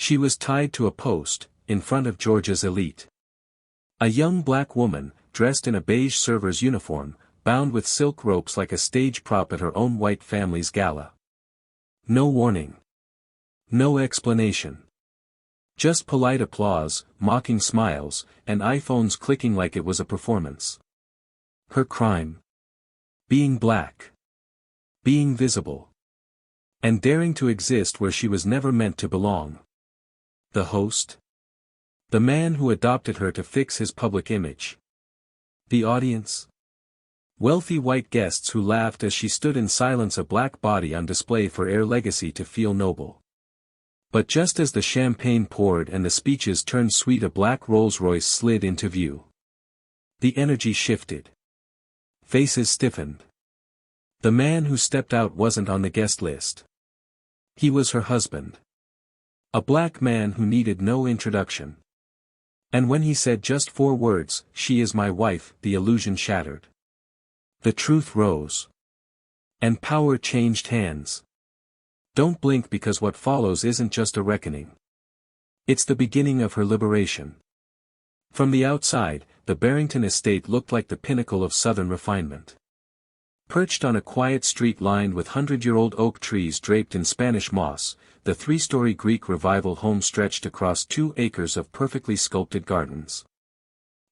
She was tied to a post, in front of Georgia's elite. A young black woman, dressed in a beige server's uniform, bound with silk ropes like a stage prop at her own white family's gala. No warning. No explanation. Just polite applause, mocking smiles, and iPhones clicking like it was a performance. Her crime? Being black. Being visible. And daring to exist where she was never meant to belong. The host? The man who adopted her to fix his public image. The audience? Wealthy white guests who laughed as she stood in silence, a black body on display for Air Legacy to feel noble. But just as the champagne poured and the speeches turned sweet, a black Rolls-Royce slid into view. The energy shifted. Faces stiffened. The man who stepped out wasn't on the guest list. He was her husband. A black man who needed no introduction. And when he said just 4 words, "She is my wife," the illusion shattered. The truth rose. And power changed hands. Don't blink, because what follows isn't just a reckoning. It's the beginning of her liberation. From the outside, the Barrington estate looked like the pinnacle of Southern refinement. Perched on a quiet street lined with 100-year-old oak trees draped in Spanish moss, the 3-story Greek Revival home stretched across 2 acres of perfectly sculpted gardens.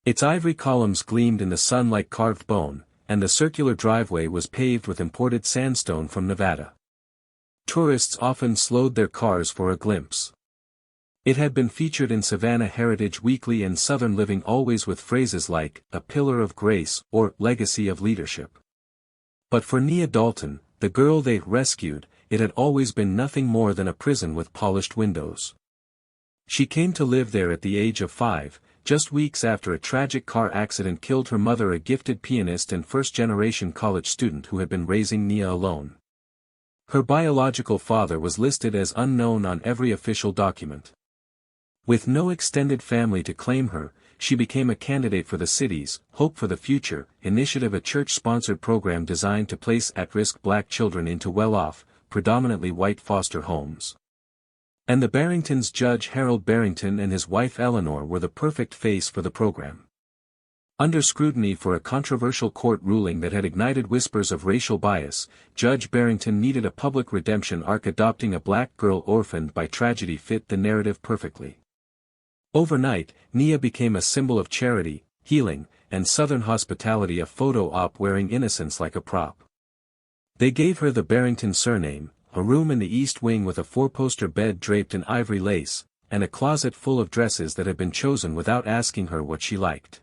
Its ivory columns gleamed in the sun like carved bone, and the circular driveway was paved with imported sandstone from Nevada. Tourists often slowed their cars for a glimpse. It had been featured in Savannah Heritage Weekly and Southern Living, always with phrases like, "a pillar of grace," or "legacy of leadership." But for Nia Dalton, the girl they rescued, it had always been nothing more than a prison with polished windows. She came to live there at the age of 5, just weeks after a tragic car accident killed her mother, a gifted pianist and first-generation college student who had been raising Nia alone. Her biological father was listed as unknown on every official document. With no extended family to claim her, she became a candidate for the city's Hope for the Future initiative, a church-sponsored program designed to place at-risk black children into well-off, predominantly white foster homes. And the Barringtons' Judge Harold Barrington and his wife Eleanor were the perfect face for the program. Under scrutiny for a controversial court ruling that had ignited whispers of racial bias, Judge Barrington needed a public redemption arc. Adopting a black girl orphaned by tragedy fit the narrative perfectly. Overnight, Nia became a symbol of charity, healing, and Southern hospitality, a photo op wearing innocence like a prop. They gave her the Barrington surname, a room in the East Wing with a 4-poster bed draped in ivory lace, and a closet full of dresses that had been chosen without asking her what she liked.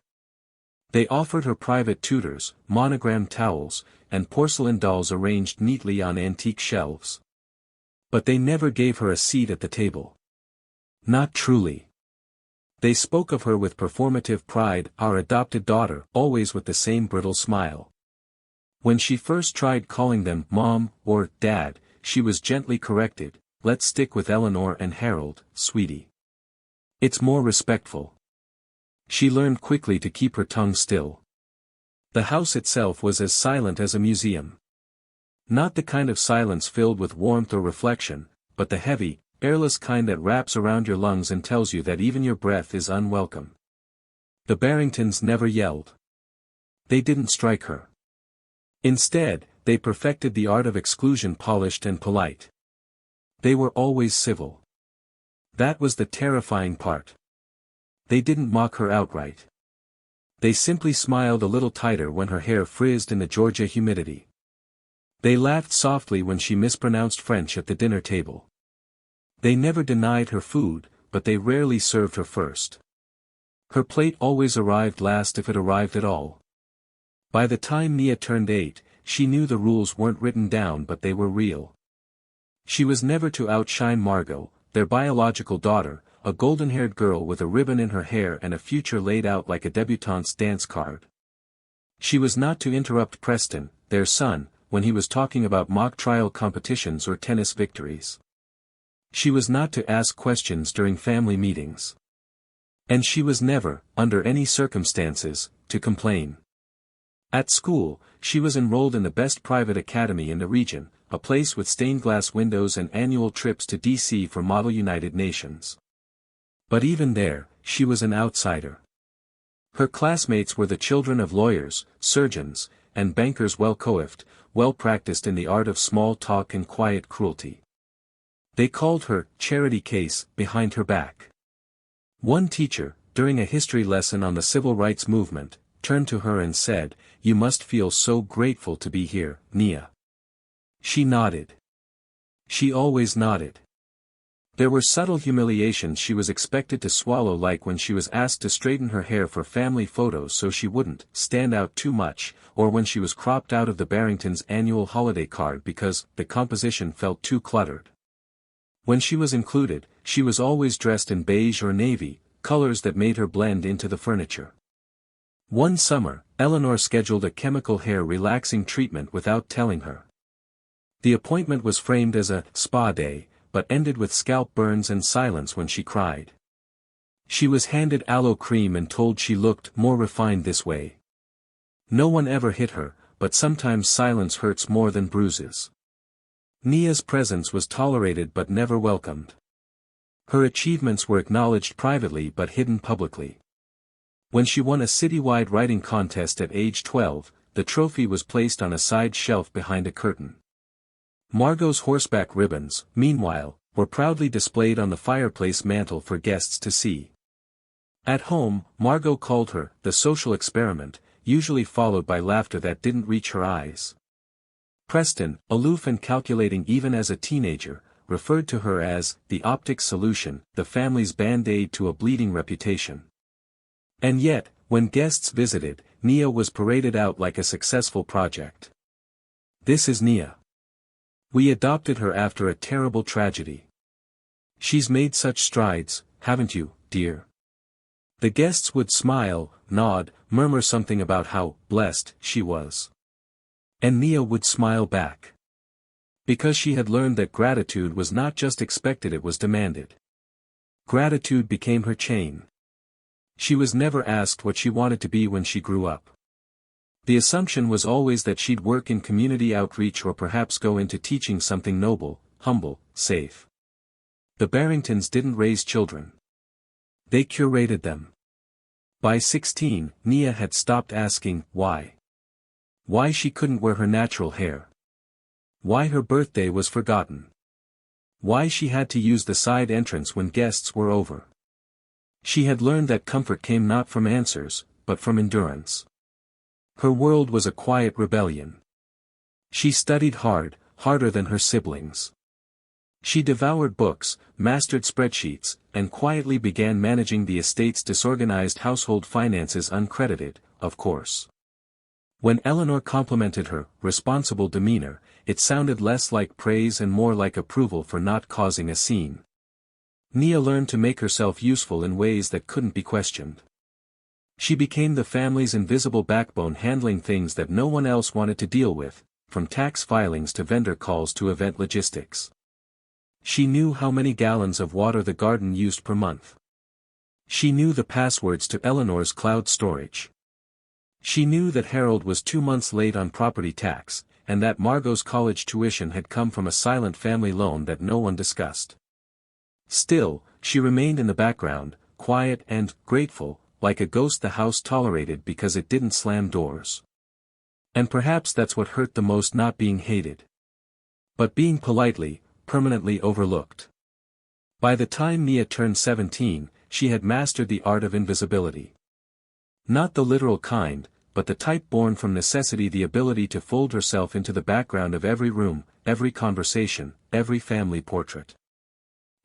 They offered her private tutors, monogrammed towels, and porcelain dolls arranged neatly on antique shelves. But they never gave her a seat at the table. Not truly. They spoke of her with performative pride, "our adopted daughter," always with the same brittle smile. When she first tried calling them Mom or Dad, she was gently corrected, "Let's stick with Eleanor and Harold, sweetie. It's more respectful." She learned quickly to keep her tongue still. The house itself was as silent as a museum. Not the kind of silence filled with warmth or reflection, but the heavy, airless kind that wraps around your lungs and tells you that even your breath is unwelcome. The Barringtons never yelled. They didn't strike her. Instead, they perfected the art of exclusion, polished and polite. They were always civil. That was the terrifying part. They didn't mock her outright. They simply smiled a little tighter when her hair frizzed in the Georgia humidity. They laughed softly when she mispronounced French at the dinner table. They never denied her food, but they rarely served her first. Her plate always arrived last, if it arrived at all. By the time Nia turned 8, she knew the rules weren't written down, but they were real. She was never to outshine Margot, their biological daughter, a golden-haired girl with a ribbon in her hair and a future laid out like a debutante's dance card. She was not to interrupt Preston, their son, when he was talking about mock trial competitions or tennis victories. She was not to ask questions during family meetings. And she was never, under any circumstances, to complain. At school, she was enrolled in the best private academy in the region, a place with stained glass windows and annual trips to DC for Model United Nations. But even there, she was an outsider. Her classmates were the children of lawyers, surgeons, and bankers well-coiffed, well-practiced in the art of small talk and quiet cruelty. They called her "charity case" behind her back. One teacher, during a history lesson on the civil rights movement, turned to her and said, "You must feel so grateful to be here, Nia." She nodded. She always nodded. There were subtle humiliations she was expected to swallow, like when she was asked to straighten her hair for family photos so she wouldn't stand out too much, or when she was cropped out of the Barringtons' annual holiday card because the composition felt too cluttered. When she was included, she was always dressed in beige or navy, colors that made her blend into the furniture. One summer, Eleanor scheduled a chemical hair relaxing treatment without telling her. The appointment was framed as a spa day, but ended with scalp burns and silence when she cried. She was handed aloe cream and told she looked more refined this way. No one ever hit her, but sometimes silence hurts more than bruises. Nia's presence was tolerated but never welcomed. Her achievements were acknowledged privately but hidden publicly. When she won a citywide writing contest at age 12, the trophy was placed on a side shelf behind a curtain. Margot's horseback ribbons, meanwhile, were proudly displayed on the fireplace mantel for guests to see. At home, Margot called her the social experiment, usually followed by laughter that didn't reach her eyes. Preston, aloof and calculating even as a teenager, referred to her as the optic solution, the family's band-aid to a bleeding reputation. And yet, when guests visited, Nia was paraded out like a successful project. "This is Nia. We adopted her after a terrible tragedy. She's made such strides, haven't you, dear?" The guests would smile, nod, murmur something about how blessed she was. And Nia would smile back. Because she had learned that gratitude was not just expected, it was demanded. Gratitude became her chain. She was never asked what she wanted to be when she grew up. The assumption was always that she'd work in community outreach or perhaps go into teaching, something noble, humble, safe. The Barringtons didn't raise children. They curated them. By 16, Nia had stopped asking why. Why she couldn't wear her natural hair. Why her birthday was forgotten. Why she had to use the side entrance when guests were over. She had learned that comfort came not from answers, but from endurance. Her world was a quiet rebellion. She studied hard, harder than her siblings. She devoured books, mastered spreadsheets, and quietly began managing the estate's disorganized household finances, uncredited, of course. When Eleanor complimented her responsible demeanor, it sounded less like praise and more like approval for not causing a scene. Nia learned to make herself useful in ways that couldn't be questioned. She became the family's invisible backbone, handling things that no one else wanted to deal with, from tax filings to vendor calls to event logistics. She knew how many gallons of water the garden used per month. She knew the passwords to Eleanor's cloud storage. She knew that Harold was 2 months late on property tax, and that Margot's college tuition had come from a silent family loan that no one discussed. Still, she remained in the background, quiet and grateful, like a ghost the house tolerated because it didn't slam doors. And perhaps that's what hurt the most, not being hated, but being politely, permanently overlooked. By the time Nia turned 17, she had mastered the art of invisibility. Not the literal kind, but the type born from necessity, the ability to fold herself into the background of every room, every conversation, every family portrait.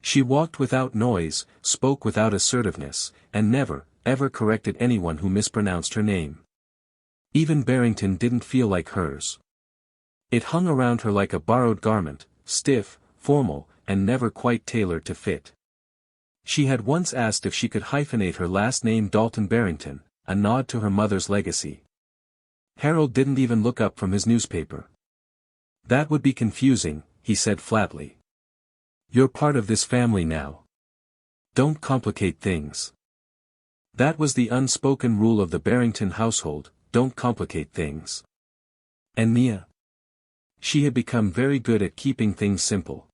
She walked without noise, spoke without assertiveness, and never, ever corrected anyone who mispronounced her name. Even Barrington didn't feel like hers. It hung around her like a borrowed garment, stiff, formal, and never quite tailored to fit. She had once asked if she could hyphenate her last name Dalton Barrington, a nod to her mother's legacy. Harold didn't even look up from his newspaper. "That would be confusing," he said flatly. "You're part of this family now. Don't complicate things." That was the unspoken rule of the Barrington household, don't complicate things. And Nia? She had become very good at keeping things simple.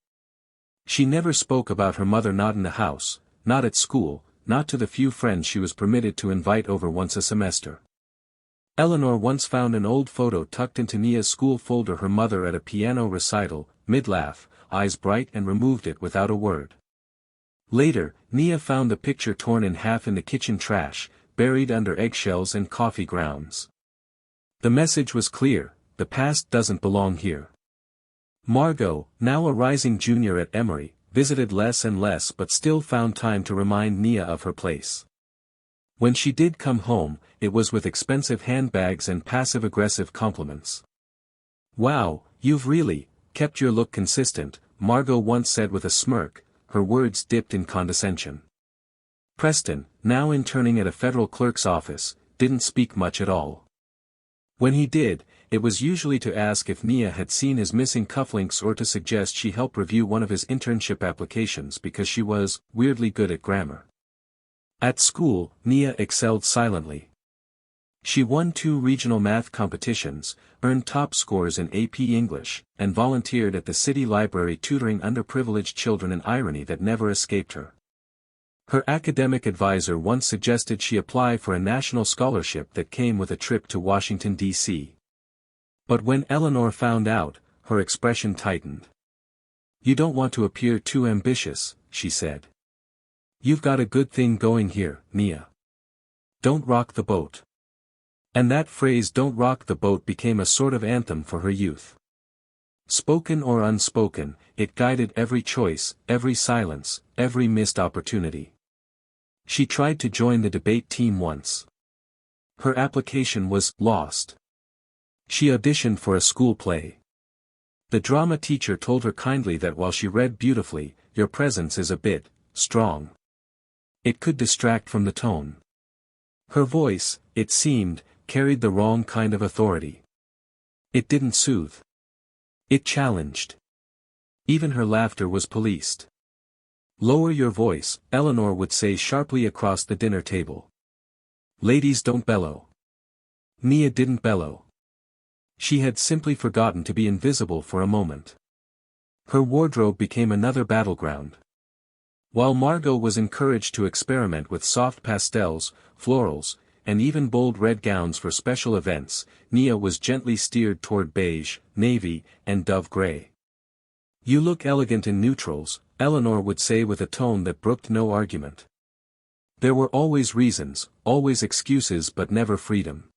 She never spoke about her mother, not in the house, not at school, not to the few friends she was permitted to invite over once a semester. Eleanor once found an old photo tucked into Nia's school folder, her mother at a piano recital, mid-laugh, eyes bright, and removed it without a word. Later, Nia found the picture torn in half in the kitchen trash, buried under eggshells and coffee grounds. The message was clear: the past doesn't belong here. Margot, now a rising junior at Emory, visited less and less but still found time to remind Nia of her place. When she did come home, it was with expensive handbags and passive-aggressive compliments. "Wow, you've really kept your look consistent," Margot once said with a smirk, her words dipped in condescension. Preston, now interning at a federal clerk's office, didn't speak much at all. When he did, it was usually to ask if Nia had seen his missing cufflinks or to suggest she help review one of his internship applications because she was weirdly good at grammar. At school, Nia excelled silently. She won 2 regional math competitions, earned top scores in AP English, and volunteered at the city library tutoring underprivileged children, an irony that never escaped her. Her academic advisor once suggested she apply for a national scholarship that came with a trip to Washington, D.C. But when Eleanor found out, her expression tightened. "You don't want to appear too ambitious," she said. "You've got a good thing going here, Nia. Don't rock the boat." And that phrase, "don't rock the boat," became a sort of anthem for her youth. Spoken or unspoken, it guided every choice, every silence, every missed opportunity. She tried to join the debate team once. Her application was lost. She auditioned for a school play. The drama teacher told her kindly that while she read beautifully, "Your presence is a bit strong. It could distract from the tone." Her voice, it seemed, carried the wrong kind of authority. It didn't soothe. It challenged. Even her laughter was policed. "Lower your voice," Eleanor would say sharply across the dinner table. "Ladies don't bellow." Nia didn't bellow. She had simply forgotten to be invisible for a moment. Her wardrobe became another battleground. While Margot was encouraged to experiment with soft pastels, florals, and even bold red gowns for special events, Nia was gently steered toward beige, navy, and dove gray. "You look elegant in neutrals," Eleanor would say with a tone that brooked no argument. There were always reasons, always excuses, but never freedom.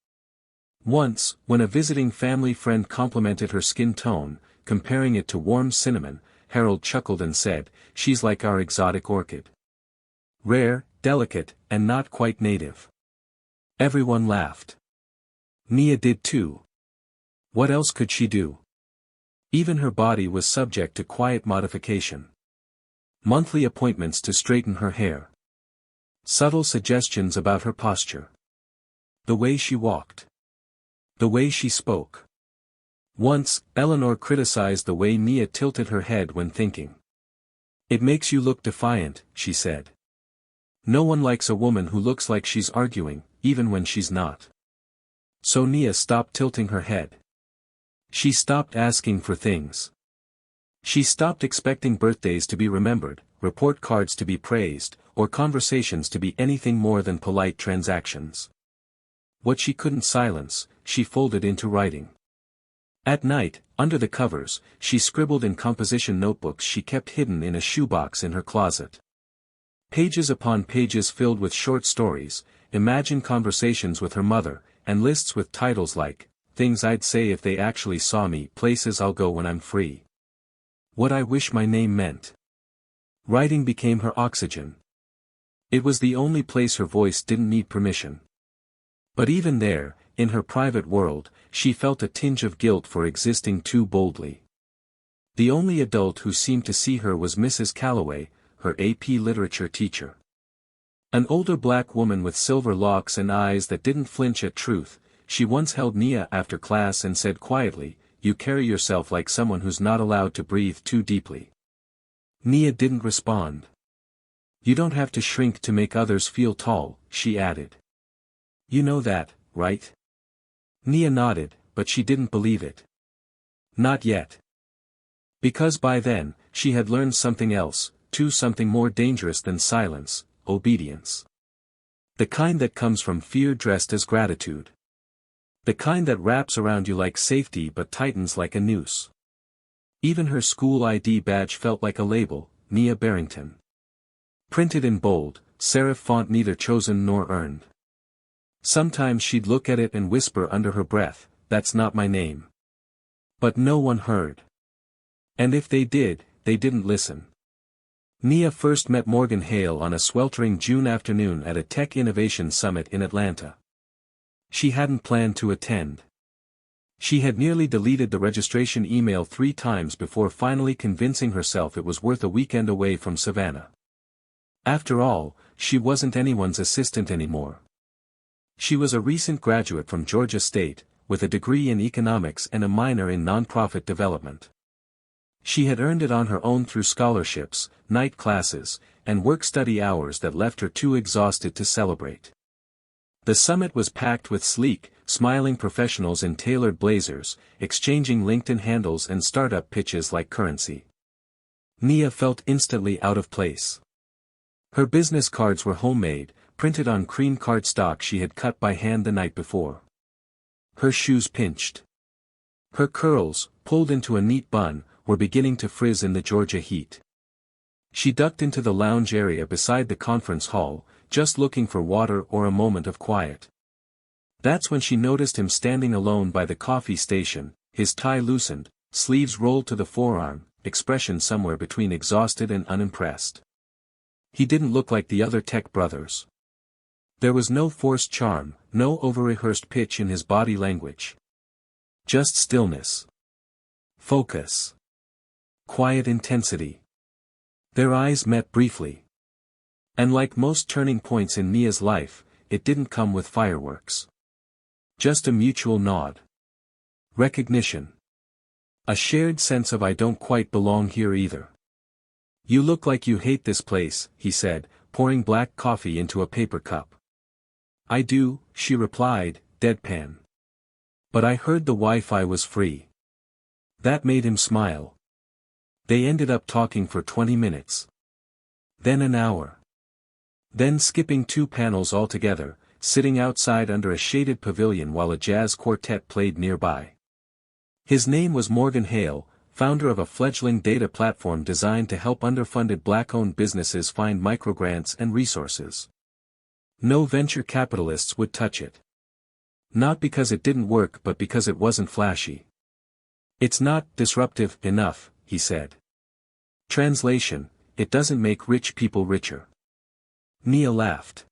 Once, when a visiting family friend complimented her skin tone, comparing it to warm cinnamon, Harold chuckled and said, "She's like our exotic orchid. Rare, delicate, and not quite native." Everyone laughed. Nia did too. What else could she do? Even her body was subject to quiet modification. Monthly appointments to straighten her hair. Subtle suggestions about her posture. The way she walked. The way she spoke. Once, Eleanor criticized the way Nia tilted her head when thinking. "It makes you look defiant," she said. "No one likes a woman who looks like she's arguing, even when she's not." So Nia stopped tilting her head. She stopped asking for things. She stopped expecting birthdays to be remembered, report cards to be praised, or conversations to be anything more than polite transactions. What she couldn't silence, she folded into writing. At night, under the covers, she scribbled in composition notebooks she kept hidden in a shoebox in her closet. Pages upon pages filled with short stories, imagined conversations with her mother, and lists with titles like, "Things I'd Say If They Actually Saw Me," "Places I'll Go When I'm Free," "What I Wish My Name Meant." Writing became her oxygen. It was the only place her voice didn't need permission. But even there, in her private world, she felt a tinge of guilt for existing too boldly. The only adult who seemed to see her was Mrs. Calloway, her AP literature teacher. An older black woman with silver locks and eyes that didn't flinch at truth. She once held Nia after class and said quietly, "You carry yourself like someone who's not allowed to breathe too deeply." Nia didn't respond. "You don't have to shrink to make others feel tall," she added. "You know that, right?" Nia nodded, but she didn't believe it. Not yet. Because by then, she had learned something else, too, something more dangerous than silence, obedience. The kind that comes from fear dressed as gratitude. The kind that wraps around you like safety but tightens like a noose. Even her school ID badge felt like a label, Nia Barrington. Printed in bold, serif font neither chosen nor earned. Sometimes she'd look at it and whisper under her breath, "That's not my name." But no one heard. And if they did, they didn't listen. Nia first met Morgan Hale on a sweltering June afternoon at a tech innovation summit in Atlanta. She hadn't planned to attend. She had nearly deleted the registration email 3 times before finally convincing herself it was worth a weekend away from Savannah. After all, she wasn't anyone's assistant anymore. She was a recent graduate from Georgia State, with a degree in economics and a minor in nonprofit development. She had earned it on her own through scholarships, night classes, and work-study hours that left her too exhausted to celebrate. The summit was packed with sleek, smiling professionals in tailored blazers, exchanging LinkedIn handles and startup pitches like currency. Nia felt instantly out of place. Her business cards were homemade, printed on cream cardstock she had cut by hand the night before. Her shoes pinched. Her curls, pulled into a neat bun, were beginning to frizz in the Georgia heat. She ducked into the lounge area beside the conference hall, just looking for water or a moment of quiet. That's when she noticed him standing alone by the coffee station, his tie loosened, sleeves rolled to the forearm, expression somewhere between exhausted and unimpressed. He didn't look like the other tech brothers. There was no forced charm, no over-rehearsed pitch in his body language. Just stillness. Focus. Quiet intensity. Their eyes met briefly. And like most turning points in Nia's life, it didn't come with fireworks. Just a mutual nod. Recognition. A shared sense of "I don't quite belong here either." "You look like you hate this place," he said, pouring black coffee into a paper cup. "I do," she replied, deadpan. "But I heard the Wi-Fi was free." That made him smile. They ended up talking for 20 minutes. Then an hour. Then skipping 2 panels altogether, sitting outside under a shaded pavilion while a jazz quartet played nearby. His name was Morgan Hale, founder of a fledgling data platform designed to help underfunded black-owned businesses find microgrants and resources. No venture capitalists would touch it. Not because it didn't work but because it wasn't flashy. "It's not disruptive enough," he said. Translation: it doesn't make rich people richer. Nia laughed.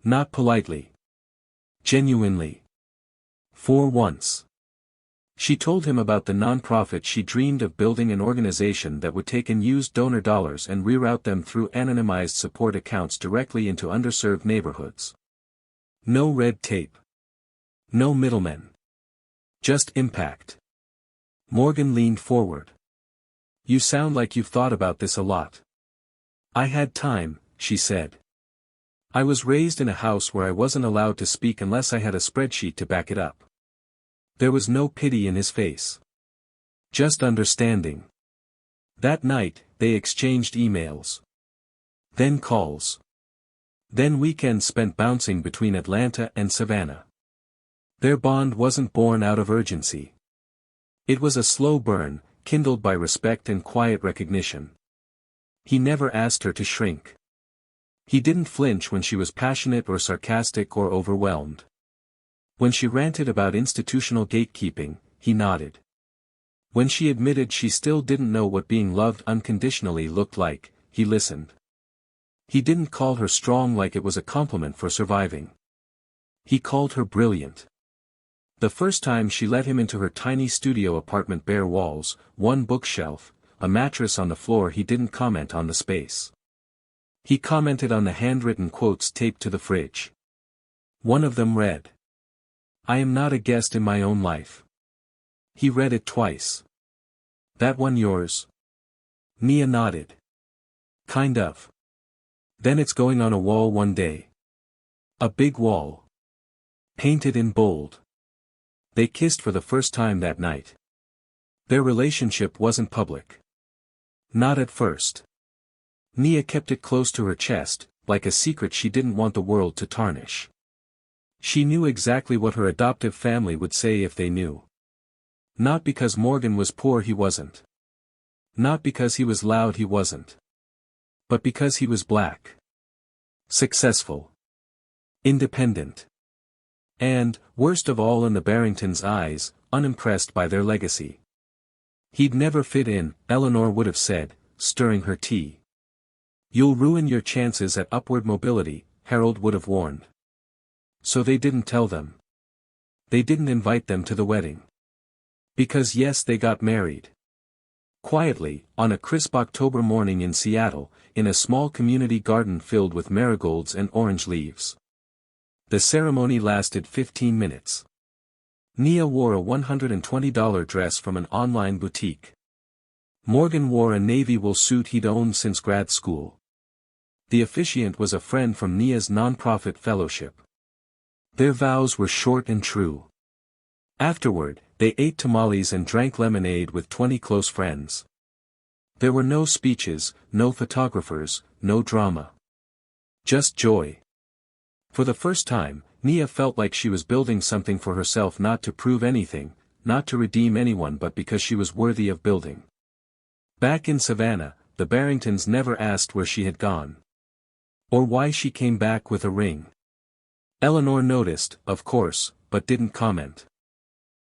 Not politely. Genuinely. For once. She told him about the nonprofit she dreamed of, building an organization that would take unused donor dollars and reroute them through anonymized support accounts directly into underserved neighborhoods. No red tape. No middlemen. Just impact. Morgan leaned forward. "You sound like you've thought about this a lot." "I had time," she said. "I was raised in a house where I wasn't allowed to speak unless I had a spreadsheet to back it up." There was no pity in his face. Just understanding. That night, they exchanged emails. Then calls. Then weekends spent bouncing between Atlanta and Savannah. Their bond wasn't born out of urgency. It was a slow burn, kindled by respect and quiet recognition. He never asked her to shrink. He didn't flinch when she was passionate or sarcastic or overwhelmed. When she ranted about institutional gatekeeping, he nodded. When she admitted she still didn't know what being loved unconditionally looked like, he listened. He didn't call her strong like it was a compliment for surviving. He called her brilliant. The first time she let him into her tiny studio apartment, bare walls, one bookshelf, a mattress on the floor, he didn't comment on the space. He commented on the handwritten quotes taped to the fridge. One of them read, "I am not a guest in my own life." He read it twice. "That one yours?" Nia nodded. "Kind of. Then it's going on a wall one day." A big wall. Painted in bold. They kissed for the first time that night. Their relationship wasn't public. Not at first. Nia kept it close to her chest, like a secret she didn't want the world to tarnish. She knew exactly what her adoptive family would say if they knew. Not because Morgan was poor, he wasn't. Not because he was loud, he wasn't. But because he was black. Successful. Independent. And, worst of all in the Barringtons' eyes, unimpressed by their legacy. He'd never fit in, Eleanor would have said, stirring her tea. You'll ruin your chances at upward mobility, Harold would have warned. So they didn't tell them. They didn't invite them to the wedding. Because yes, they got married. Quietly, on a crisp October morning in Seattle, in a small community garden filled with marigolds and orange leaves. The ceremony lasted 15 minutes. Nia wore a $120 dress from an online boutique. Morgan wore a navy wool suit he'd owned since grad school. The officiant was a friend from Nia's nonprofit fellowship. Their vows were short and true. Afterward, they ate tamales and drank lemonade with 20 close friends. There were no speeches, no photographers, no drama. Just joy. For the first time, Nia felt like she was building something for herself, not to prove anything, not to redeem anyone, but because she was worthy of building. Back in Savannah, the Barringtons never asked where she had gone. Or why she came back with a ring. Eleanor noticed, of course, but didn't comment.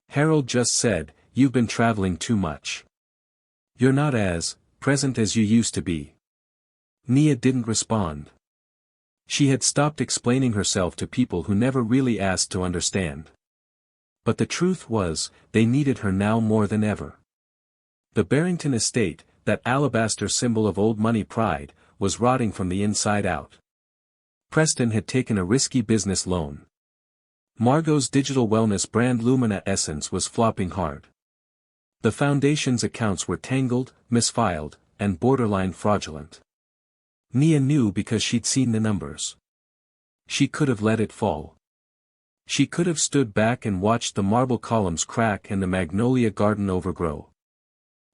Harold just said, "You've been traveling too much. You're not as present as you used to be." Nia didn't respond. She had stopped explaining herself to people who never really asked to understand. But the truth was, they needed her now more than ever. The Barrington estate, that alabaster symbol of old money pride, was rotting from the inside out. Preston had taken a risky business loan. Margot's digital wellness brand Lumina Essence was flopping hard. The foundation's accounts were tangled, misfiled, and borderline fraudulent. Nia knew because she'd seen the numbers. She could have let it fall. She could have stood back and watched the marble columns crack and the magnolia garden overgrow.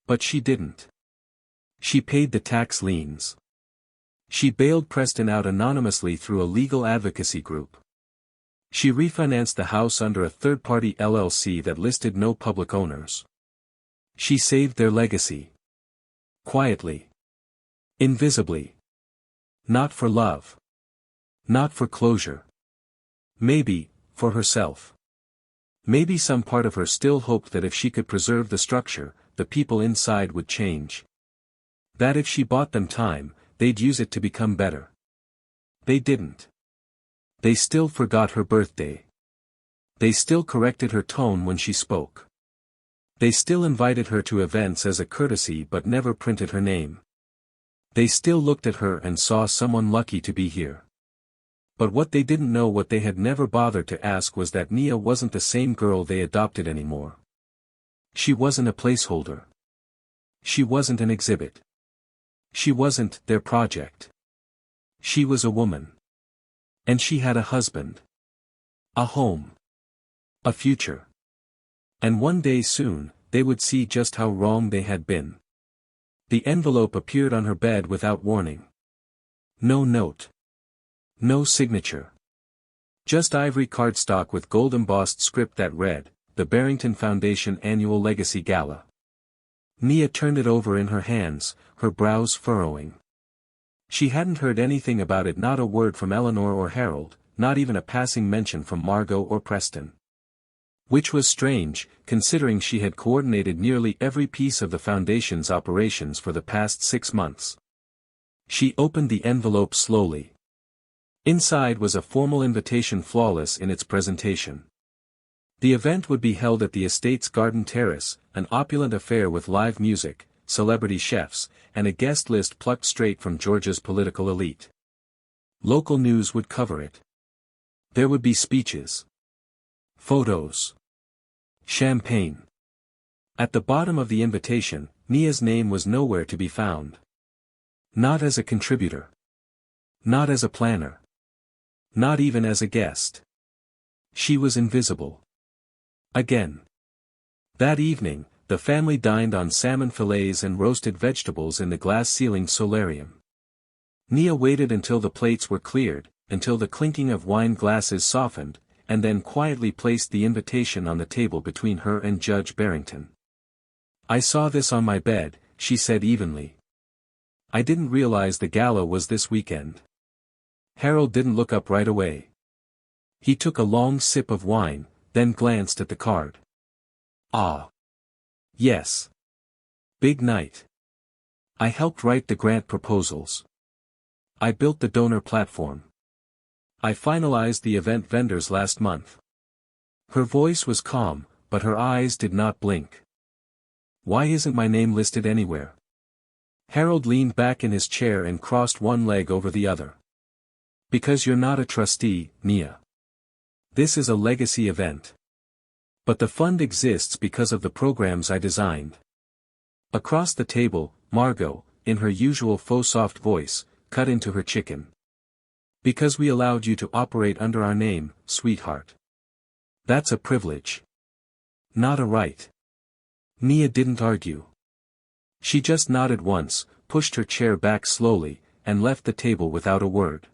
But she didn't. She paid the tax liens. She bailed Preston out anonymously through a legal advocacy group. She refinanced the house under a third-party LLC that listed no public owners. She saved their legacy. Quietly. Invisibly. Not for love. Not for closure. Maybe, for herself. Maybe some part of her still hoped that if she could preserve the structure, the people inside would change. That if she bought them time, they'd use it to become better. They didn't. They still forgot her birthday. They still corrected her tone when she spoke. They still invited her to events as a courtesy but never printed her name. They still looked at her and saw someone lucky to be here. But what they didn't know, what they had never bothered to ask, was that Nia wasn't the same girl they adopted anymore. She wasn't a placeholder. She wasn't an exhibit. She wasn't their project. She was a woman. And she had a husband. A home. A future. And one day soon, they would see just how wrong they had been. The envelope appeared on her bed without warning. No note. No signature. Just ivory cardstock with gold embossed script that read, "The Barrington Foundation Annual Legacy Gala." Nia turned it over in her hands, her brows furrowing. She hadn't heard anything about it, not a word from Eleanor or Harold, not even a passing mention from Margot or Preston. Which was strange, considering she had coordinated nearly every piece of the foundation's operations for the past 6 months. She opened the envelope slowly. Inside was a formal invitation, flawless in its presentation. The event would be held at the estate's garden terrace, an opulent affair with live music, celebrity chefs, and a guest list plucked straight from Georgia's political elite. Local news would cover it. There would be speeches. Photos. Champagne. At the bottom of the invitation, Nia's name was nowhere to be found. Not as a contributor. Not as a planner. Not even as a guest. She was invisible. Again. That evening, the family dined on salmon fillets and roasted vegetables in the glass-ceilinged solarium. Nia waited until the plates were cleared, until the clinking of wine glasses softened, and then quietly placed the invitation on the table between her and Judge Barrington. "I saw this on my bed," she said evenly. "I didn't realize the gala was this weekend." Harold didn't look up right away. He took a long sip of wine, then glanced at the card. "Ah. Yes. Big night. I helped write the grant proposals. I built the donor platform. I finalized the event vendors last month." Her voice was calm, but her eyes did not blink. "Why isn't my name listed anywhere?" Harold leaned back in his chair and crossed one leg over the other. "Because you're not a trustee, Nia. This is a legacy event. But the fund exists because of the programs I designed." Across the table, Margot, in her usual faux soft voice, cut into her chicken. "Because we allowed you to operate under our name, sweetheart. That's a privilege. Not a right." Nia didn't argue. She just nodded once, pushed her chair back slowly, and left the table without a word.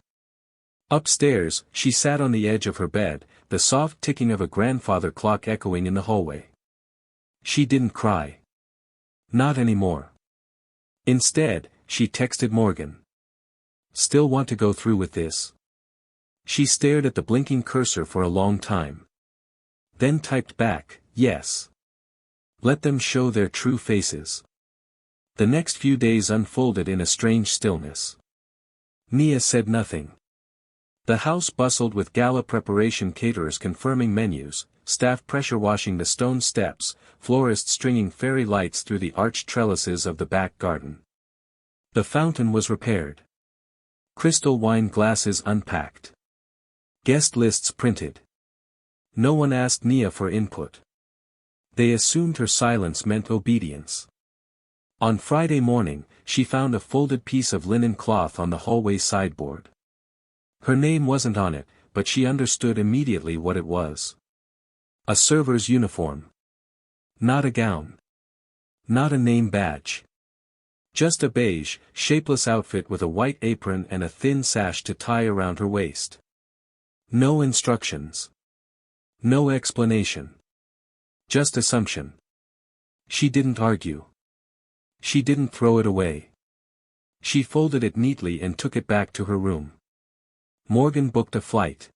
Upstairs, she sat on the edge of her bed, the soft ticking of a grandfather clock echoing in the hallway. She didn't cry. Not anymore. Instead, she texted Morgan. "Still want to go through with this?" She stared at the blinking cursor for a long time. Then typed back, "Yes. Let them show their true faces." The next few days unfolded in a strange stillness. Nia said nothing. The house bustled with gala preparation, caterers confirming menus, staff pressure washing the stone steps, florists stringing fairy lights through the arched trellises of the back garden. The fountain was repaired. Crystal wine glasses unpacked. Guest lists printed. No one asked Nia for input. They assumed her silence meant obedience. On Friday morning, she found a folded piece of linen cloth on the hallway sideboard. Her name wasn't on it, but she understood immediately what it was. A server's uniform. Not a gown. Not a name badge. Just a beige, shapeless outfit with a white apron and a thin sash to tie around her waist. No instructions. No explanation. Just assumption. She didn't argue. She didn't throw it away. She folded it neatly and took it back to her room. Morgan booked a flight.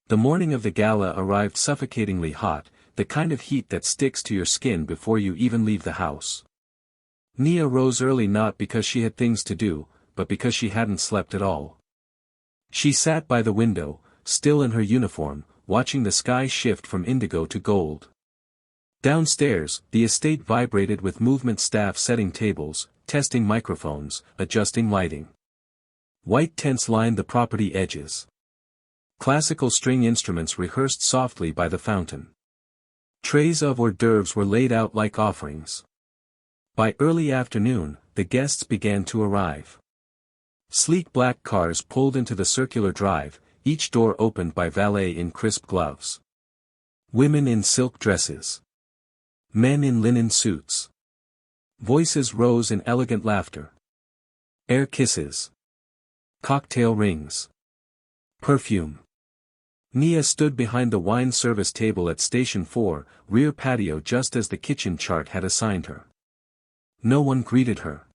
The morning of the gala arrived suffocatingly hot, the kind of heat that sticks to your skin before you even leave the house. Nia rose early not because she had things to do, but because she hadn't slept at all. She sat by the window, still in her uniform, watching the sky shift from indigo to gold. Downstairs, the estate vibrated with movement staff setting tables, testing microphones, adjusting lighting. White tents lined the property edges. Classical string instruments rehearsed softly by the fountain. Trays of hors d'oeuvres were laid out like offerings. By early afternoon, the guests began to arrive. Sleek black cars pulled into the circular drive, each door opened by valet in crisp gloves. Women in silk dresses. Men in linen suits. Voices rose in elegant laughter. Air kisses. Cocktail rings. Perfume. Nia stood behind the wine service table at Station 4, rear patio just as the kitchen chart had assigned her. No one greeted her.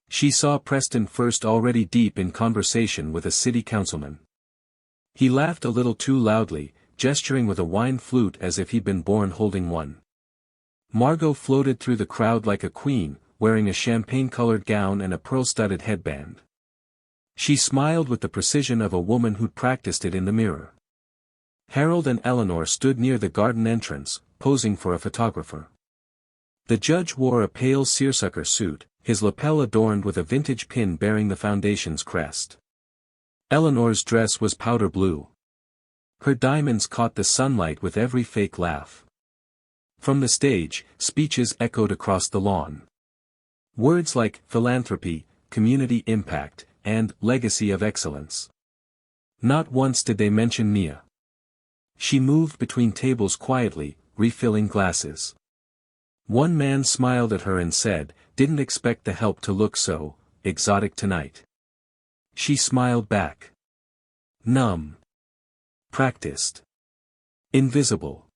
She saw Preston First already deep in conversation with a city councilman. He laughed a little too loudly, gesturing with a wine flute as if he'd been born holding one. Margot floated through the crowd like a queen, wearing a champagne-colored gown and a pearl-studded headband. She smiled with the precision of a woman who'd practiced it in the mirror. Harold and Eleanor stood near the garden entrance, posing for a photographer. The judge wore a pale seersucker suit, his lapel adorned with a vintage pin bearing the foundation's crest. Eleanor's dress was powder blue. Her diamonds caught the sunlight with every fake laugh. From the stage, speeches echoed across the lawn. Words like philanthropy, community impact, and legacy of excellence. Not once did they mention Nia. She moved between tables quietly, refilling glasses. One man smiled at her and said, "Didn't expect the help to look so exotic tonight." She smiled back. Numb. Practiced. Invisible.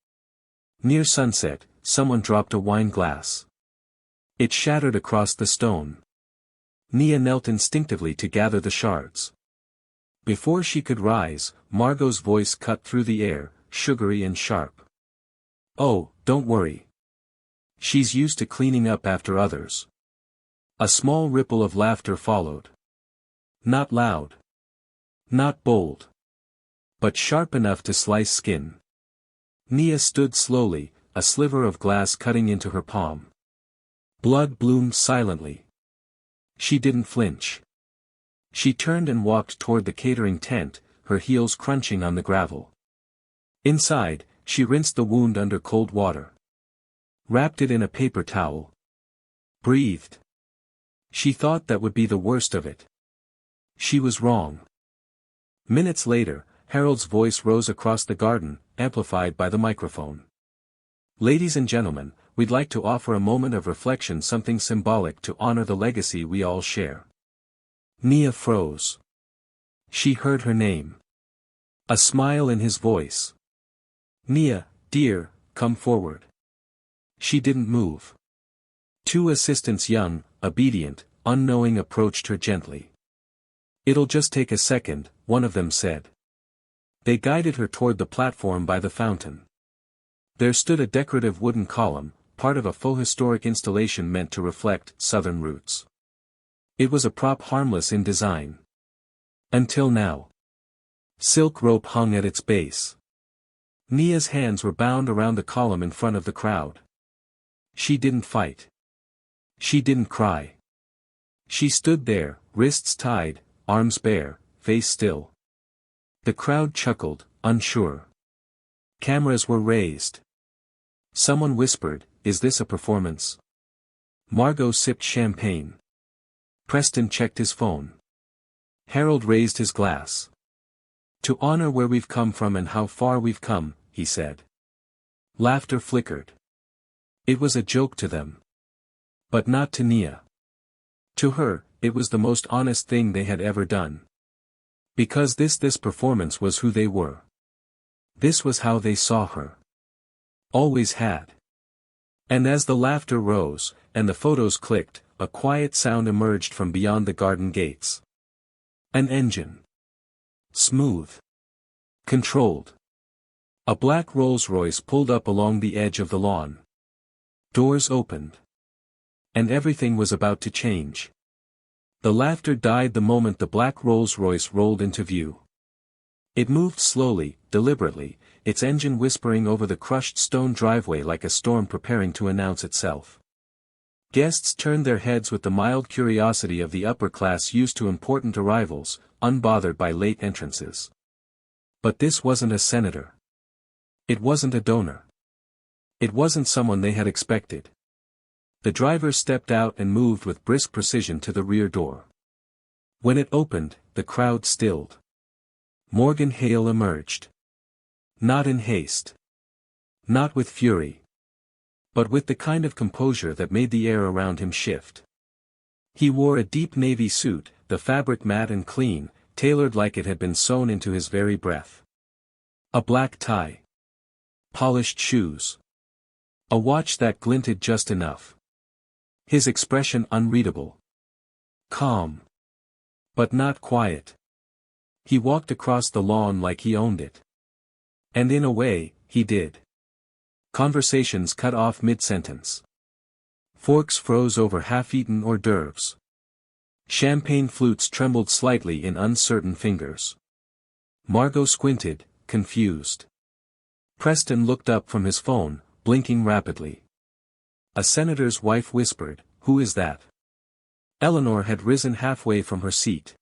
Near sunset, someone dropped a wine glass. It shattered across the stone. Nia knelt instinctively to gather the shards. Before she could rise, Margot's voice cut through the air, sugary and sharp. "Oh, don't worry. She's used to cleaning up after others." A small ripple of laughter followed. Not loud. Not bold. But sharp enough to slice skin. Nia stood slowly, a sliver of glass cutting into her palm. Blood bloomed silently. She didn't flinch. She turned and walked toward the catering tent, her heels crunching on the gravel. Inside, she rinsed the wound under cold water. Wrapped it in a paper towel. Breathed. She thought that would be the worst of it. She was wrong. Minutes later, Harold's voice rose across the garden, amplified by the microphone. "Ladies and gentlemen, we'd like to offer a moment of reflection, something symbolic to honor the legacy we all share." Nia froze. She heard her name. A smile in his voice. "Nia, dear, come forward." She didn't move. Two assistants, young, obedient, unknowing, approached her gently. "It'll just take a second," one of them said. They guided her toward the platform by the fountain. There stood a decorative wooden column, part of a faux historic installation meant to reflect Southern roots. It was a prop harmless in design. Until now. Silk rope hung at its base. Nia's hands were bound around the column in front of the crowd. She didn't fight. She didn't cry. She stood there, wrists tied, arms bare, face still. The crowd chuckled, unsure. Cameras were raised. Someone whispered, "Is this a performance?" Margot sipped champagne. Preston checked his phone. Harold raised his glass. "To honor where we've come from and how far we've come," he said. Laughter flickered. It was a joke to them. But not to Nia. To her, it was the most honest thing they had ever done. Because this performance was who they were. This was how they saw her. Always had. And as the laughter rose, and the photos clicked, a quiet sound emerged from beyond the garden gates. An engine. Smooth. Controlled. A black Rolls-Royce pulled up along the edge of the lawn. Doors opened. And everything was about to change. The laughter died the moment the black Rolls-Royce rolled into view. It moved slowly, deliberately, its engine whispering over the crushed stone driveway like a storm preparing to announce itself. Guests turned their heads with the mild curiosity of the upper class used to important arrivals, unbothered by late entrances. But this wasn't a senator. It wasn't a donor. It wasn't someone they had expected. The driver stepped out and moved with brisk precision to the rear door. When it opened, the crowd stilled. Morgan Hale emerged. Not in haste. Not with fury. But with the kind of composure that made the air around him shift. He wore a deep navy suit, the fabric matte and clean, tailored like it had been sewn into his very breath. A black tie. Polished shoes. A watch that glinted just enough. His expression unreadable. Calm. But not quiet. He walked across the lawn like he owned it. And in a way, he did. Conversations cut off mid-sentence. Forks froze over half-eaten hors d'oeuvres. Champagne flutes trembled slightly in uncertain fingers. Margot squinted, confused. Preston looked up from his phone, blinking rapidly. A senator's wife whispered, "Who is that?" Eleanor had risen halfway from her seat.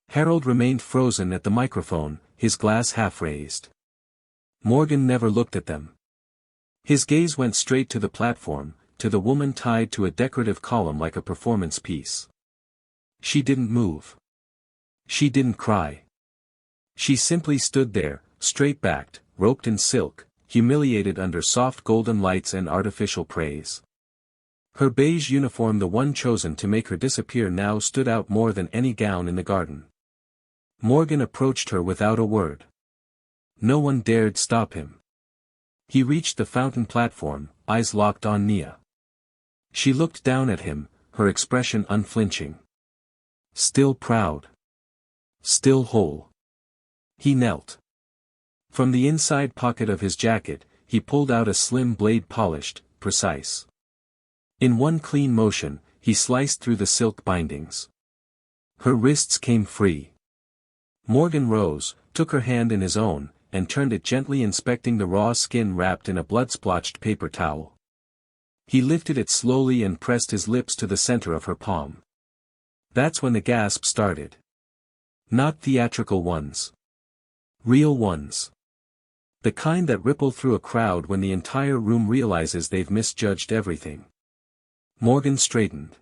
Harold remained frozen at the microphone, his glass half raised. Morgan never looked at them. His gaze went straight to the platform, to the woman tied to a decorative column like a performance piece. She didn't move. She didn't cry. She simply stood there, straight-backed, roped in silk, humiliated under soft golden lights and artificial praise. Her beige uniform, the one chosen to make her disappear, now stood out more than any gown in the garden. Morgan approached her without a word. No one dared stop him. He reached the fountain platform, eyes locked on Nia. She looked down at him, her expression unflinching. Still proud. Still whole. He knelt. From the inside pocket of his jacket, he pulled out a slim blade, polished, precise. In one clean motion, he sliced through the silk bindings. Her wrists came free. Morgan rose, took her hand in his own, and turned it gently, inspecting the raw skin wrapped in a blood-splotched paper towel. He lifted it slowly and pressed his lips to the center of her palm. That's when the gasp started. Not theatrical ones. Real ones. The kind that ripple through a crowd when the entire room realizes they've misjudged everything. Morgan straightened.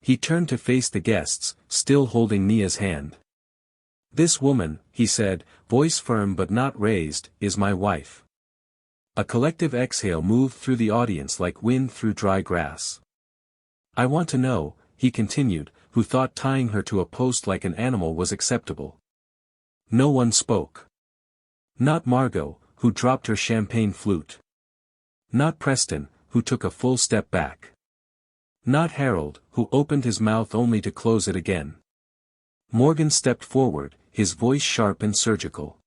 He turned to face the guests, still holding Nia's hand. "This woman," he said, voice firm but not raised, "is my wife." A collective exhale moved through the audience like wind through dry grass. "I want to know," he continued, "who thought tying her to a post like an animal was acceptable?" No one spoke. Not Margot, who dropped her champagne flute. Not Preston, who took a full step back. Not Harold, who opened his mouth only to close it again. Morgan stepped forward, his voice sharp and surgical.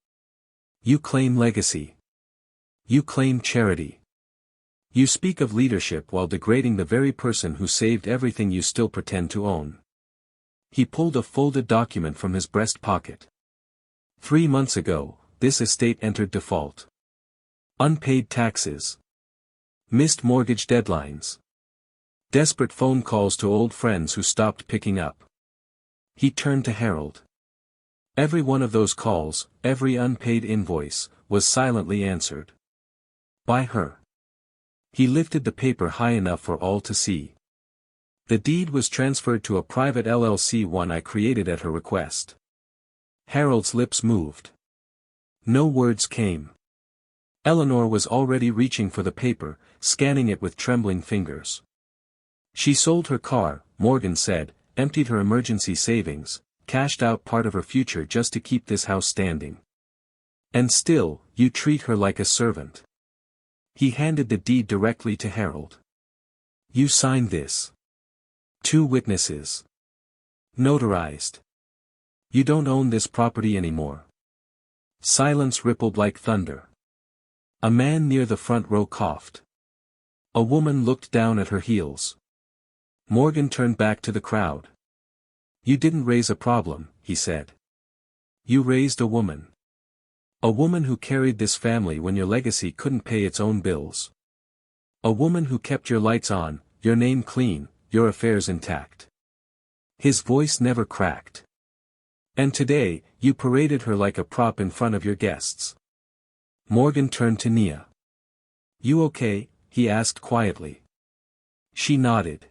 "You claim legacy. You claim charity. You speak of leadership while degrading the very person who saved everything you still pretend to own." He pulled a folded document from his breast pocket. 3 months ago, this estate entered default. Unpaid taxes. Missed mortgage deadlines. Desperate phone calls to old friends who stopped picking up. He turned to Harold. Every one of those calls, every unpaid invoice, was silently answered. By her. He lifted the paper high enough for all to see. "The deed was transferred to a private LLC, one I created at her request." Harold's lips moved. No words came. Eleanor was already reaching for the paper, scanning it with trembling fingers. "She sold her car," Morgan said, "emptied her emergency savings, cashed out part of her future just to keep this house standing. And still, you treat her like a servant." He handed the deed directly to Harold. "You signed this. 2 witnesses. Notarized. You don't own this property anymore." Silence rippled like thunder. A man near the front row coughed. A woman looked down at her heels. Morgan turned back to the crowd. "You didn't raise a problem," he said. "You raised a woman. A woman who carried this family when your legacy couldn't pay its own bills. A woman who kept your lights on, your name clean, your affairs intact." His voice never cracked. "And today, you paraded her like a prop in front of your guests." Morgan turned to Nia. "You okay?" he asked quietly. She nodded.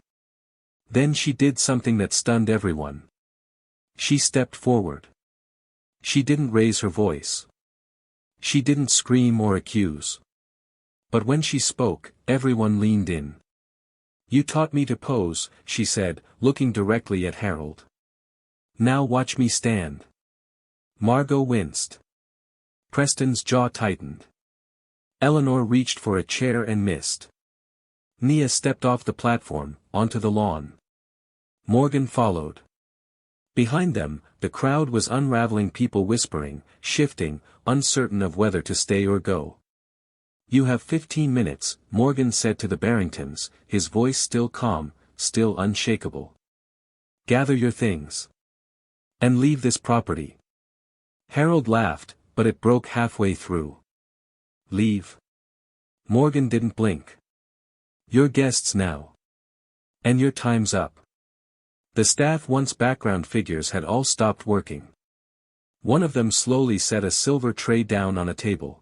Then she did something that stunned everyone. She stepped forward. She didn't raise her voice. She didn't scream or accuse. But when she spoke, everyone leaned in. "You taught me to pose," she said, looking directly at Harold. "Now watch me stand." Margot winced. Preston's jaw tightened. Eleanor reached for a chair and missed. Nia stepped off the platform, onto the lawn. Morgan followed. Behind them, the crowd was unraveling, people whispering, shifting, uncertain of whether to stay or go. "You have 15 minutes, Morgan said to the Barringtons, his voice still calm, still unshakable. "Gather your things. And leave this property." Harold laughed, but it broke halfway through. "Leave?" Morgan didn't blink. "You're guests now. And your time's up." The staff, once background figures, had all stopped working. One of them slowly set a silver tray down on a table.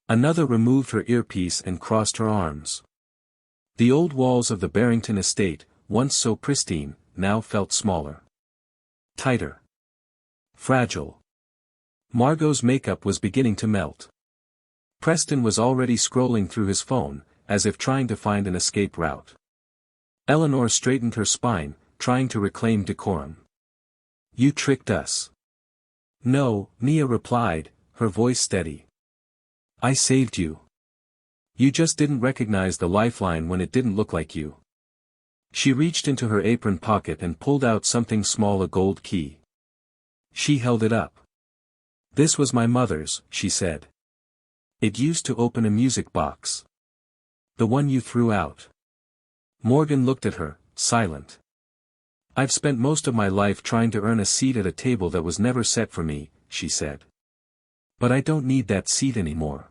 Another removed her earpiece and crossed her arms. The old walls of the Barrington estate, once so pristine, now felt smaller. Tighter. Fragile. Margot's makeup was beginning to melt. Preston was already scrolling through his phone, as if trying to find an escape route. Eleanor straightened her spine, trying to reclaim decorum. You tricked us. No, Nia replied, her voice steady. I saved you. You just didn't recognize the lifeline when it didn't look like you. She reached into her apron pocket and pulled out something small, a gold key. She held it up. This was my mother's, she said. It used to open a music box. The one you threw out. Morgan looked at her, silent. I've spent most of my life trying to earn a seat at a table that was never set for me, she said. But I don't need that seat anymore.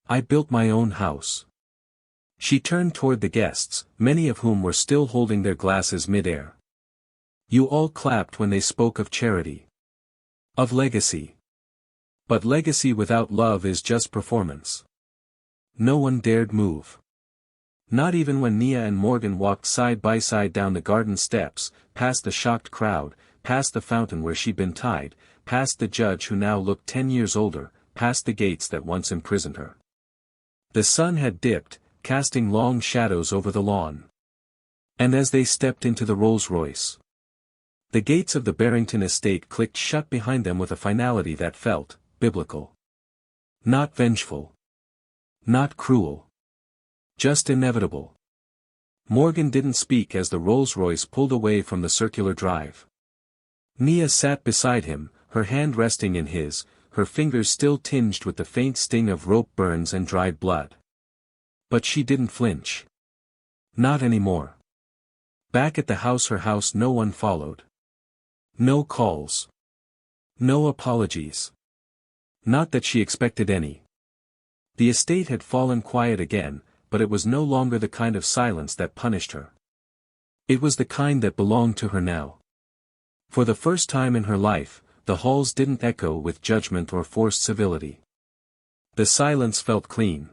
I built my own house. She turned toward the guests, many of whom were still holding their glasses mid-air. You all clapped when they spoke of charity. Of legacy. But legacy without love is just performance. No one dared move. Not even when Nia and Morgan walked side by side down the garden steps, past the shocked crowd, past the fountain where she'd been tied, past the judge who now looked 10 years older, past the gates that once imprisoned her. The sun had dipped, casting long shadows over the lawn. And as they stepped into the Rolls-Royce, the gates of the Barrington estate clicked shut behind them with a finality that felt biblical. Not vengeful. Not cruel. Just inevitable. Morgan didn't speak as the Rolls-Royce pulled away from the circular drive. Nia sat beside him, her hand resting in his, her fingers still tinged with the faint sting of rope burns and dried blood. But she didn't flinch. Not anymore. Back at the house, her house, no one followed. No calls. No apologies. Not that she expected any. The estate had fallen quiet again, but it was no longer the kind of silence that punished her. It was the kind that belonged to her now. For the first time in her life, the halls didn't echo with judgment or forced civility. The silence felt clean.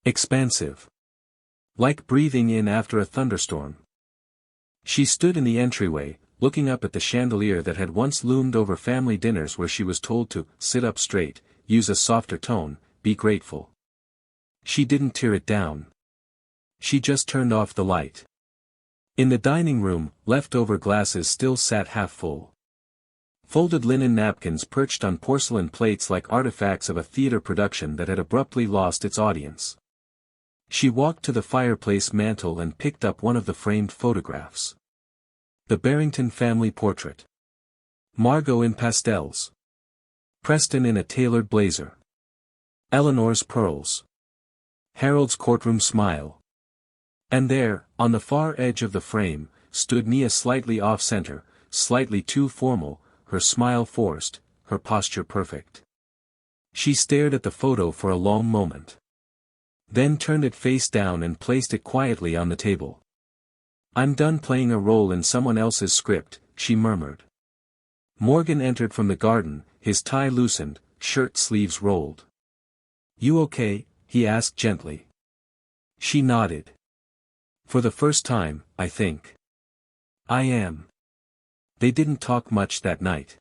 Expansive. Like breathing in after a thunderstorm. She stood in the entryway, looking up at the chandelier that had once loomed over family dinners where she was told to sit up straight, use a softer tone, be grateful. She didn't tear it down. She just turned off the light. In the dining room, leftover glasses still sat half full. Folded linen napkins perched on porcelain plates like artifacts of a theater production that had abruptly lost its audience. She walked to the fireplace mantel and picked up one of the framed photographs. The Barrington family portrait. Margot in pastels. Preston in a tailored blazer. Eleanor's pearls. Harold's courtroom smile. And there, on the far edge of the frame, stood Nia, slightly off-center, slightly too formal, her smile forced, her posture perfect. She stared at the photo for a long moment. Then turned it face down and placed it quietly on the table. I'm done playing a role in someone else's script, she murmured. Morgan entered from the garden, his tie loosened, shirt sleeves rolled. You okay? He asked gently. She nodded. For the first time, I think. I am. They didn't talk much that night.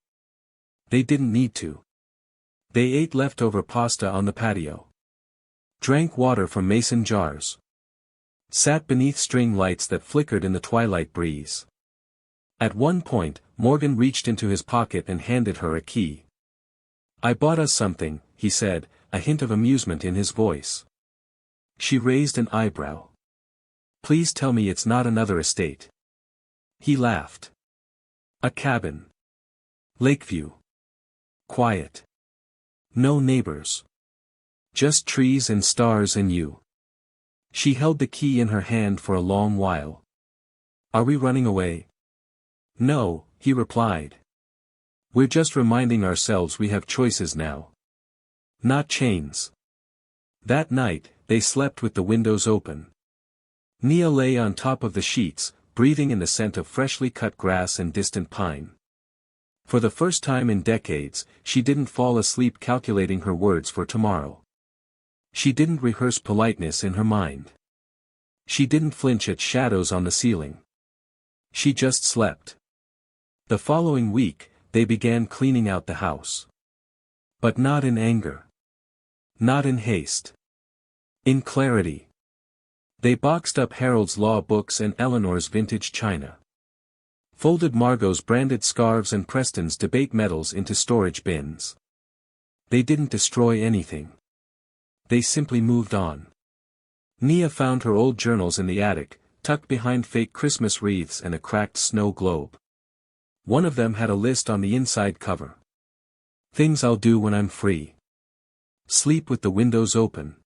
They didn't need to. They ate leftover pasta on the patio. Drank water from mason jars. Sat beneath string lights that flickered in the twilight breeze. At one point, Morgan reached into his pocket and handed her a key. I bought us something, he said, a hint of amusement in his voice. She raised an eyebrow. Please tell me it's not another estate. He laughed. A cabin. Lakeview. Quiet. No neighbors. Just trees and stars and you. She held the key in her hand for a long while. Are we running away? No, he replied. We're just reminding ourselves we have choices now. Not chains. That night, they slept with the windows open. Nia lay on top of the sheets, breathing in the scent of freshly cut grass and distant pine. For the first time in decades, she didn't fall asleep calculating her words for tomorrow. She didn't rehearse politeness in her mind. She didn't flinch at shadows on the ceiling. She just slept. The following week, they began cleaning out the house. But not in anger. Not in haste. In clarity. They boxed up Harold's law books and Eleanor's vintage china. Folded Margot's branded scarves and Preston's debate medals into storage bins. They didn't destroy anything. They simply moved on. Nia found her old journals in the attic, tucked behind fake Christmas wreaths and a cracked snow globe. One of them had a list on the inside cover. Things I'll do when I'm free. Sleep with the windows open.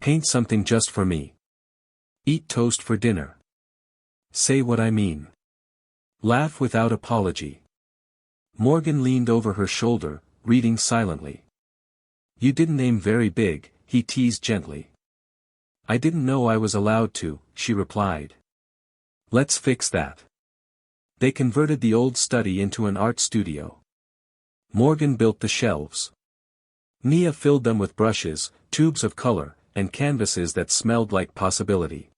Paint something just for me. Eat toast for dinner. Say what I mean. Laugh without apology. Morgan leaned over her shoulder, reading silently. You didn't aim very big, he teased gently. I didn't know I was allowed to, she replied. Let's fix that. They converted the old study into an art studio. Morgan built the shelves. Nia filled them with brushes, tubes of color, and canvases that smelled like possibility.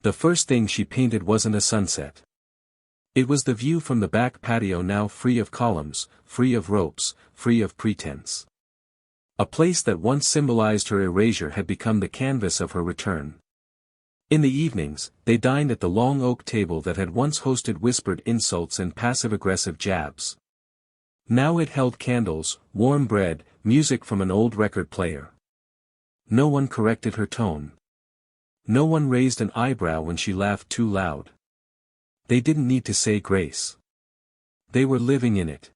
The first thing she painted wasn't a sunset. It was the view from the back patio, now free of columns, free of ropes, free of pretense. A place that once symbolized her erasure had become the canvas of her return. In the evenings, they dined at the long oak table that had once hosted whispered insults and passive-aggressive jabs. Now it held candles, warm bread, music from an old record player. No one corrected her tone. No one raised an eyebrow when she laughed too loud. They didn't need to say grace. They were living in it.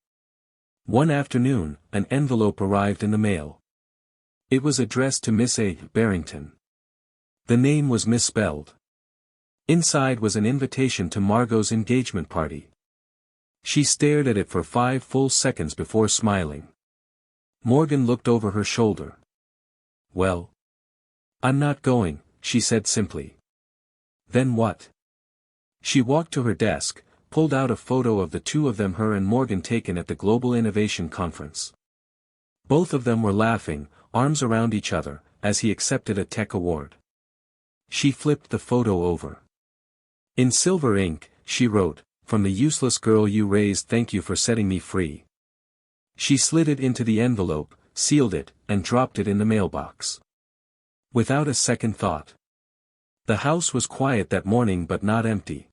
One afternoon, an envelope arrived in the mail. It was addressed to Miss A. Barrington. The name was misspelled. Inside was an invitation to Margot's engagement party. She stared at it for 5 full seconds before smiling. Morgan looked over her shoulder. Well, I'm not going, she said simply. Then what? She walked to her desk, pulled out a photo of the two of them, her and Morgan, taken at the Global Innovation Conference. Both of them were laughing, arms around each other, as he accepted a tech award. She flipped the photo over. In silver ink, she wrote, "From the useless girl you raised, thank you for setting me free." She slid it into the envelope, sealed it, and dropped it in the mailbox. Without a second thought. The house was quiet that morning, but not empty.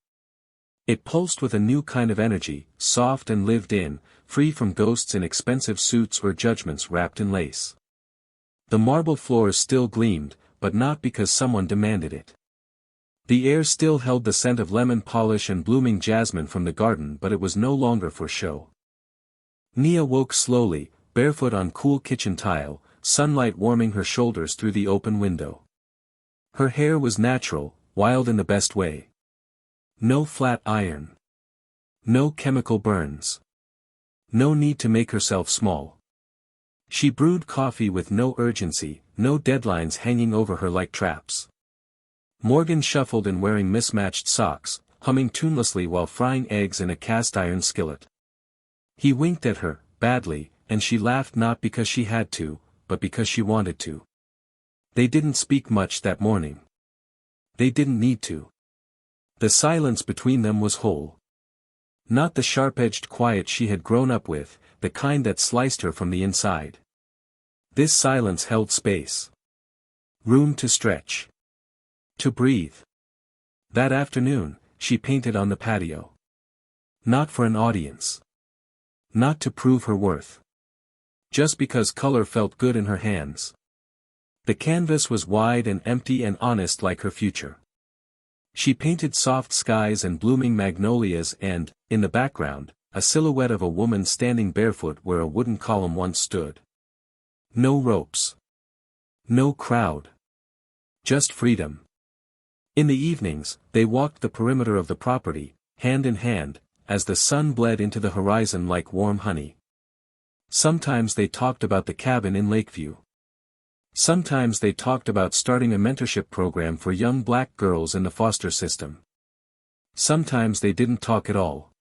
It pulsed with a new kind of energy, soft and lived in, free from ghosts in expensive suits or judgments wrapped in lace. The marble floors still gleamed, but not because someone demanded it. The air still held the scent of lemon polish and blooming jasmine from the garden, but it was no longer for show. Nia woke slowly, barefoot on cool kitchen tile, sunlight warming her shoulders through the open window. Her hair was natural, wild in the best way. No flat iron. No chemical burns. No need to make herself small. She brewed coffee with no urgency, no deadlines hanging over her like traps. Morgan shuffled in wearing mismatched socks, humming tunelessly while frying eggs in a cast-iron skillet. He winked at her, badly, and she laughed, not because she had to, but because she wanted to. They didn't speak much that morning. They didn't need to. The silence between them was whole. Not the sharp-edged quiet she had grown up with, the kind that sliced her from the inside. This silence held space. Room to stretch. To breathe. That afternoon, she painted on the patio. Not for an audience. Not to prove her worth. Just because color felt good in her hands. The canvas was wide and empty and honest like her future. She painted soft skies and blooming magnolias and, in the background, a silhouette of a woman standing barefoot where a wooden column once stood. No ropes. No crowd. Just freedom. In the evenings, they walked the perimeter of the property, hand in hand, as the sun bled into the horizon like warm honey. Sometimes they talked about the cabin in Lakeview. Sometimes they talked about starting a mentorship program for young black girls in the foster system. Sometimes they didn't talk at all.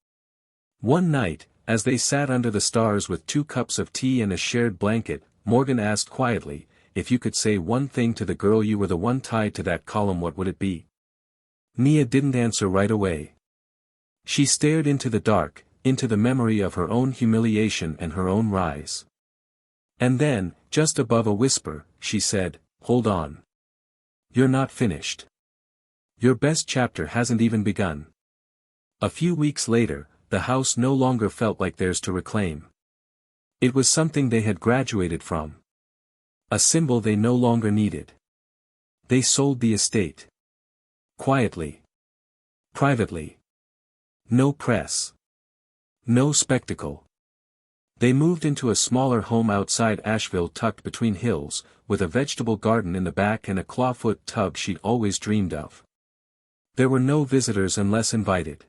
One night, as they sat under the stars with 2 cups of tea and a shared blanket, Morgan asked quietly, "If you could say one thing to the girl you were the one tied to that column, what would it be?" Nia didn't answer right away. She stared into the dark, into the memory of her own humiliation and her own rise. And then, just above a whisper, she said, "Hold on. You're not finished. Your best chapter hasn't even begun. A few weeks later, the house no longer felt like theirs to reclaim. It was something they had graduated from. A symbol they no longer needed. They sold the estate. Quietly. Privately. No press. No spectacle. They moved into a smaller home outside Asheville tucked between hills, with a vegetable garden in the back and a clawfoot tub she'd always dreamed of. There were no visitors unless invited.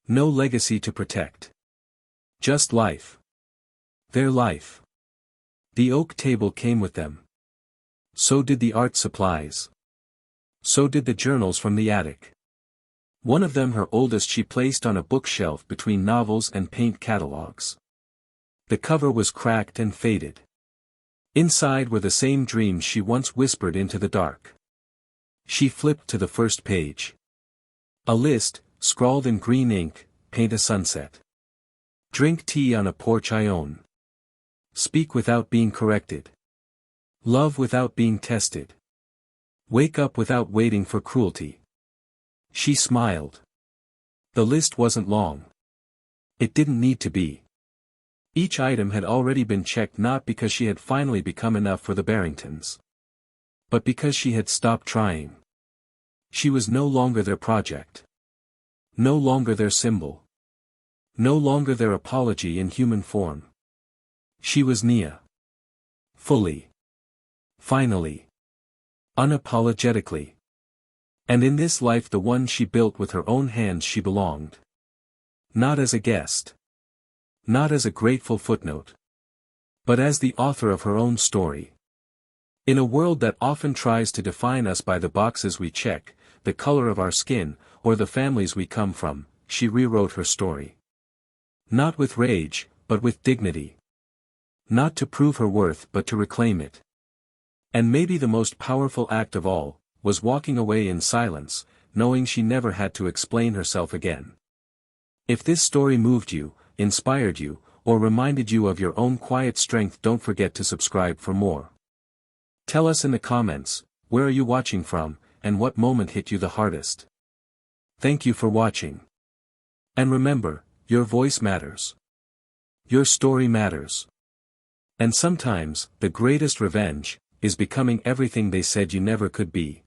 No legacy to protect. Just life. Their life. The oak table came with them. So did the art supplies. So did the journals from the attic. One of them, her oldest, she placed on a bookshelf between novels and paint catalogs. The cover was cracked and faded. Inside were the same dreams she once whispered into the dark. She flipped to the first page. A list, scrawled in green ink: paint a sunset. Drink tea on a porch I own. Speak without being corrected. Love without being tested. Wake up without waiting for cruelty. She smiled. The list wasn't long. It didn't need to be. Each item had already been checked, not because she had finally become enough for the Barringtons, but because she had stopped trying. She was no longer their project. No longer their symbol. No longer their apology in human form. She was Nia. Fully. Finally. Unapologetically. And in this life, the one she built with her own hands, she belonged. Not as a guest. Not as a grateful footnote. But as the author of her own story. In a world that often tries to define us by the boxes we check, the color of our skin, or the families we come from, she rewrote her story. Not with rage, but with dignity. Not to prove her worth, but to reclaim it. And maybe the most powerful act of all, was walking away in silence, knowing she never had to explain herself again. If this story moved you, inspired you, or reminded you of your own quiet strength, don't forget to subscribe for more. Tell us in the comments, where are you watching from, and what moment hit you the hardest? Thank you for watching. And remember, your voice matters. Your story matters. And sometimes, the greatest revenge, is becoming everything they said you never could be.